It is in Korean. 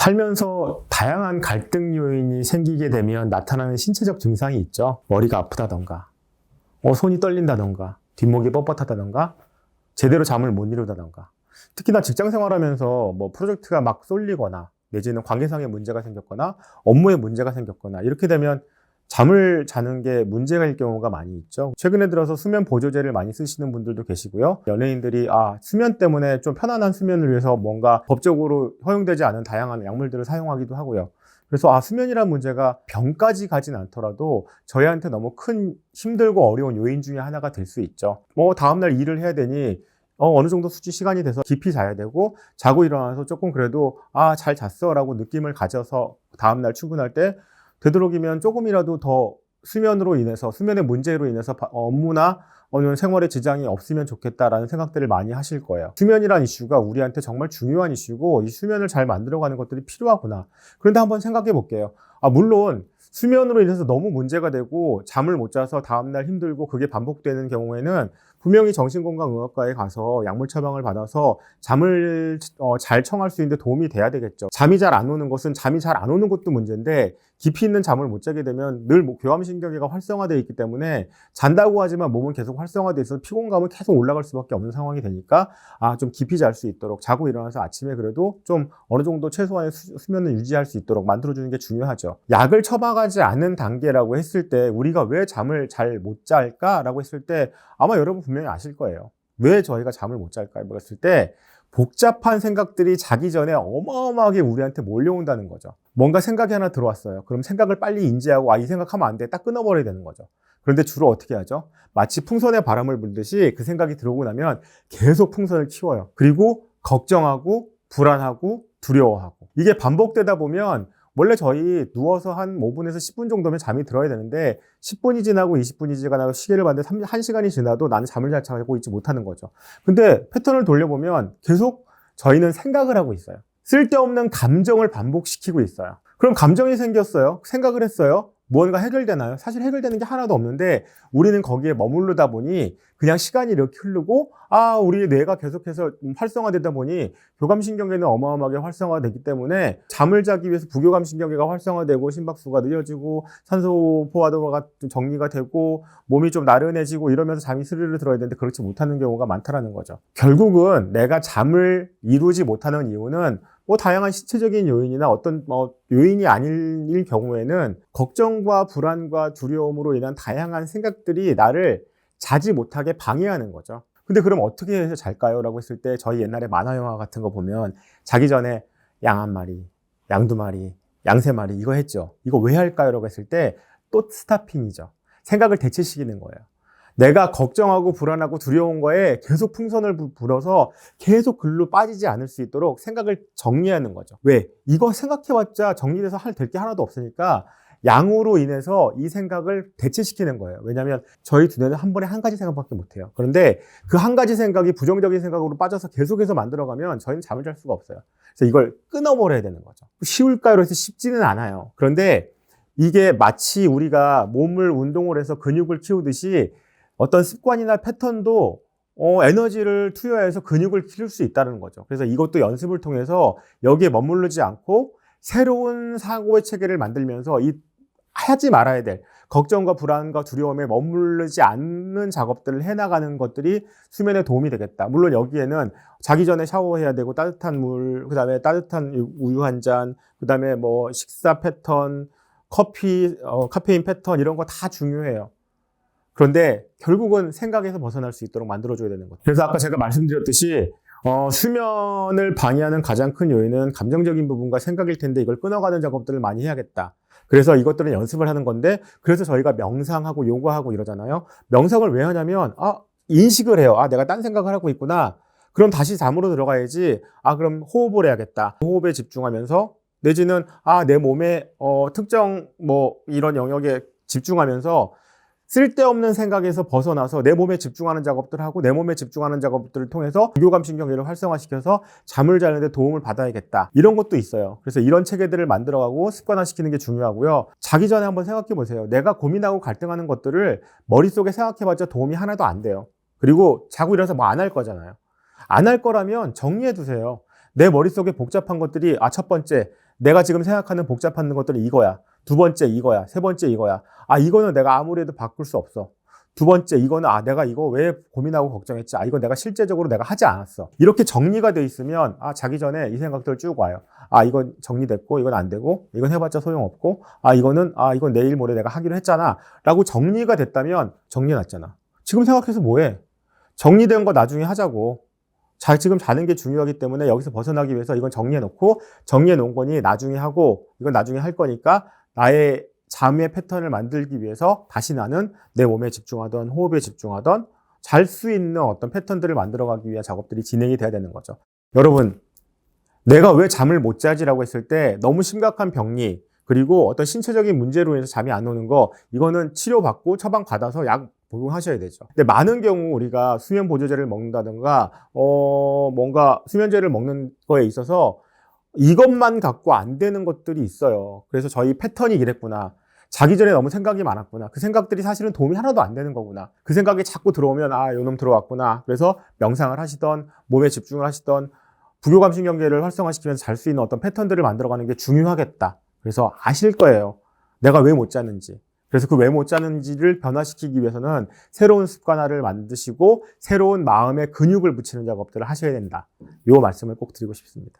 살면서 다양한 갈등 요인이 생기게 되면 나타나는 신체적 증상이 있죠. 머리가 아프다던가, 손이 떨린다던가, 뒷목이 뻣뻣하다던가, 제대로 잠을 못 이루다던가. 특히나 직장 생활하면서 프로젝트가 막 쏠리거나, 내지는 관계상의 문제가 생겼거나, 업무에 문제가 생겼거나, 이렇게 되면 잠을 자는 게 문제일 경우가 많이 있죠. 최근에 들어서 수면 보조제를 많이 쓰시는 분들도 계시고요. 연예인들이 수면 때문에 좀 편안한 수면을 위해서 뭔가 법적으로 허용되지 않은 다양한 약물들을 사용하기도 하고요. 그래서 수면이란 문제가 병까지 가진 않더라도 저희한테 너무 큰 힘들고 어려운 요인 중에 하나가 될 수 있죠. 다음날 일을 해야 되니 어느 정도 시간이 돼서 깊이 자야 되고, 자고 일어나서 조금 그래도 잘 잤어 라고 느낌을 가져서 다음날 출근할 때 되도록이면 조금이라도 더 수면의 문제로 인해서 업무나 어느 생활에 지장이 없으면 좋겠다라는 생각들을 많이 하실 거예요. 수면이란 이슈가 우리한테 정말 중요한 이슈고, 이 수면을 잘 만들어가는 것들이 필요하구나. 그런데 한번 생각해 볼게요. 물론 수면으로 인해서 너무 문제가 되고 잠을 못 자서 다음날 힘들고 그게 반복되는 경우에는 분명히 정신건강의학과에 가서 약물 처방을 받아서 잠을 잘 청할 수 있는데 도움이 돼야 되겠죠. 잠이 잘 안 오는 것은 잠이 잘 안 오는 것도 문제인데, 깊이 있는 잠을 못 자게 되면 늘 교감신경계가 활성화되어 있기 때문에 잔다고 하지만 몸은 계속 활성화되어 있어서 피곤감은 계속 올라갈 수밖에 없는 상황이 되니까 좀 깊이 잘 수 있도록, 자고 일어나서 아침에 그래도 좀 어느 정도 최소한의 수면을 유지할 수 있도록 만들어주는 게 중요하죠. 약을 처방하지 않은 단계라고 했을 때 우리가 왜 잠을 잘 못 잘까라고 했을 때 아마 여러분 분명히 아실 거예요. 왜 저희가 잠을 못 잘까요? 했을 때 복잡한 생각들이 자기 전에 어마어마하게 우리한테 몰려온다는 거죠. 뭔가 생각이 하나 들어왔어요. 그럼 생각을 빨리 인지하고 이 생각하면 안 돼. 딱 끊어버려야 되는 거죠. 그런데 주로 어떻게 하죠? 마치 풍선에 바람을 불듯이 그 생각이 들어오고 나면 계속 풍선을 키워요. 그리고 걱정하고 불안하고 두려워하고. 이게 반복되다 보면 원래 저희 누워서 한 5분에서 10분 정도면 잠이 들어야 되는데 10분이 지나고 20분이 지나고 시계를 봤는데 1시간이 지나도 나는 잠을 잘 자고 있지 못하는 거죠. 근데 패턴을 돌려보면 계속 저희는 생각을 하고 있어요. 쓸데없는 감정을 반복시키고 있어요. 그럼 감정이 생겼어요. 생각을 했어요. 무언가 해결되나요? 사실 해결되는 게 하나도 없는데 우리는 거기에 머무르다 보니 그냥 시간이 이렇게 흐르고 우리 뇌가 계속해서 활성화되다 보니 교감신경계는 어마어마하게 활성화되기 때문에 잠을 자기 위해서 부교감신경계가 활성화되고 심박수가 느려지고 산소 포화도가 정리가 되고 몸이 좀 나른해지고 이러면서 잠이 스르르 들어야 되는데 그렇지 못하는 경우가 많다는 거죠. 결국은 내가 잠을 이루지 못하는 이유는 다양한 신체적인 요인이나 어떤 요인이 아닐 경우에는 걱정과 불안과 두려움으로 인한 다양한 생각들이 나를 자지 못하게 방해하는 거죠. 근데 그럼 어떻게 해서 잘까요? 라고 했을 때 저희 옛날에 만화 영화 같은 거 보면 자기 전에 양 한 마리, 양 두 마리, 양 세 마리 이거 했죠. 이거 왜 할까요? 라고 했을 때 또 스타핑이죠. 생각을 대체시키는 거예요. 내가 걱정하고 불안하고 두려운 거에 계속 풍선을 불어서 계속 글로 빠지지 않을 수 있도록 생각을 정리하는 거죠. 왜? 이거 생각해봤자 정리돼서 될 게 하나도 없으니까 양으로 인해서 이 생각을 대체시키는 거예요. 왜냐하면 저희 두뇌는 한 번에 한 가지 생각밖에 못해요. 그런데 그 한 가지 생각이 부정적인 생각으로 빠져서 계속해서 만들어가면 저희는 잠을 잘 수가 없어요. 그래서 이걸 끊어버려야 되는 거죠. 쉬울까요? 그래서 쉽지는 않아요. 그런데 이게 마치 우리가 몸을 운동을 해서 근육을 키우듯이 어떤 습관이나 패턴도 에너지를 투여해서 근육을 키울 수 있다는 거죠. 그래서 이것도 연습을 통해서 여기에 머무르지 않고 새로운 사고의 체계를 만들면서 하지 말아야 될 걱정과 불안과 두려움에 머무르지 않는 작업들을 해나가는 것들이 수면에 도움이 되겠다. 물론 여기에는 자기 전에 샤워해야 되고 따뜻한 물, 그 다음에 따뜻한 우유 한 잔, 그 다음에 식사 패턴, 카페인 패턴 이런 거 다 중요해요. 그런데 결국은 생각에서 벗어날 수 있도록 만들어줘야 되는 거죠. 그래서 아까 제가 말씀드렸듯이 수면을 방해하는 가장 큰 요인은 감정적인 부분과 생각일 텐데 이걸 끊어가는 작업들을 많이 해야겠다. 그래서 이것들은 연습을 하는 건데, 그래서 저희가 명상하고 요가하고 이러잖아요. 명상을 왜 하냐면 인식을 해요. 내가 딴 생각을 하고 있구나. 그럼 다시 잠으로 들어가야지. 그럼 호흡을 해야겠다. 호흡에 집중하면서 내지는 내 몸의 특정 이런 영역에 집중하면서 쓸데없는 생각에서 벗어나서 내 몸에 집중하는 작업들을 하고 내 몸에 집중하는 작업들을 통해서 부교감신경계를 활성화시켜서 잠을 자는데 도움을 받아야겠다. 이런 것도 있어요. 그래서 이런 체계들을 만들어가고 습관화시키는 게 중요하고요. 자기 전에 한번 생각해 보세요. 내가 고민하고 갈등하는 것들을 머릿속에 생각해봤자 도움이 하나도 안 돼요. 그리고 자고 일어나서 안 할 거잖아요. 안 할 거라면 정리해 두세요. 내 머릿속에 복잡한 것들이 첫 번째, 내가 지금 생각하는 복잡한 것들은 이거야. 두 번째 이거야. 세 번째 이거야. 아, 이거는 내가 아무리 해도 바꿀 수 없어. 두 번째, 이거는 내가 이거 왜 고민하고 걱정했지? 이거 내가 실제적으로 내가 하지 않았어. 이렇게 정리가 돼 있으면 자기 전에 이 생각들 쭉 와요. 이건 정리됐고, 이건 안 되고, 이건 해봤자 소용없고, 이건 내일 모레 내가 하기로 했잖아. 라고 정리가 됐다면 정리해놨잖아. 지금 생각해서 뭐해? 정리된 거 나중에 하자고. 지금 자는 게 중요하기 때문에 여기서 벗어나기 위해서 이건 정리해놓고, 정리해놓은 거니 나중에 하고, 이건 나중에 할 거니까 나의 잠의 패턴을 만들기 위해서 다시 나는 내 몸에 집중하던 호흡에 집중하던 잘 수 있는 어떤 패턴들을 만들어가기 위한 작업들이 진행이 돼야 되는 거죠. 여러분, 내가 왜 잠을 못 자지라고 했을 때 너무 심각한 병리 그리고 어떤 신체적인 문제로 인해서 잠이 안 오는 거, 이거는 치료받고 처방받아서 약 복용하셔야 되죠. 근데 많은 경우 우리가 수면 보조제를 먹는다든가 뭔가 수면제를 먹는 거에 있어서 이것만 갖고 안 되는 것들이 있어요. 그래서 저희 패턴이 이랬구나. 자기 전에 너무 생각이 많았구나. 그 생각들이 사실은 도움이 하나도 안 되는 거구나. 그 생각이 자꾸 들어오면 요놈 들어왔구나. 그래서 명상을 하시던 몸에 집중을 하시던 부교감신경계를 활성화시키면서 잘 수 있는 어떤 패턴들을 만들어가는 게 중요하겠다. 그래서 아실 거예요. 내가 왜 못 자는지. 그래서 그 왜 못 자는지를 변화시키기 위해서는 새로운 습관화를 만드시고 새로운 마음의 근육을 붙이는 작업들을 하셔야 된다. 이 말씀을 꼭 드리고 싶습니다.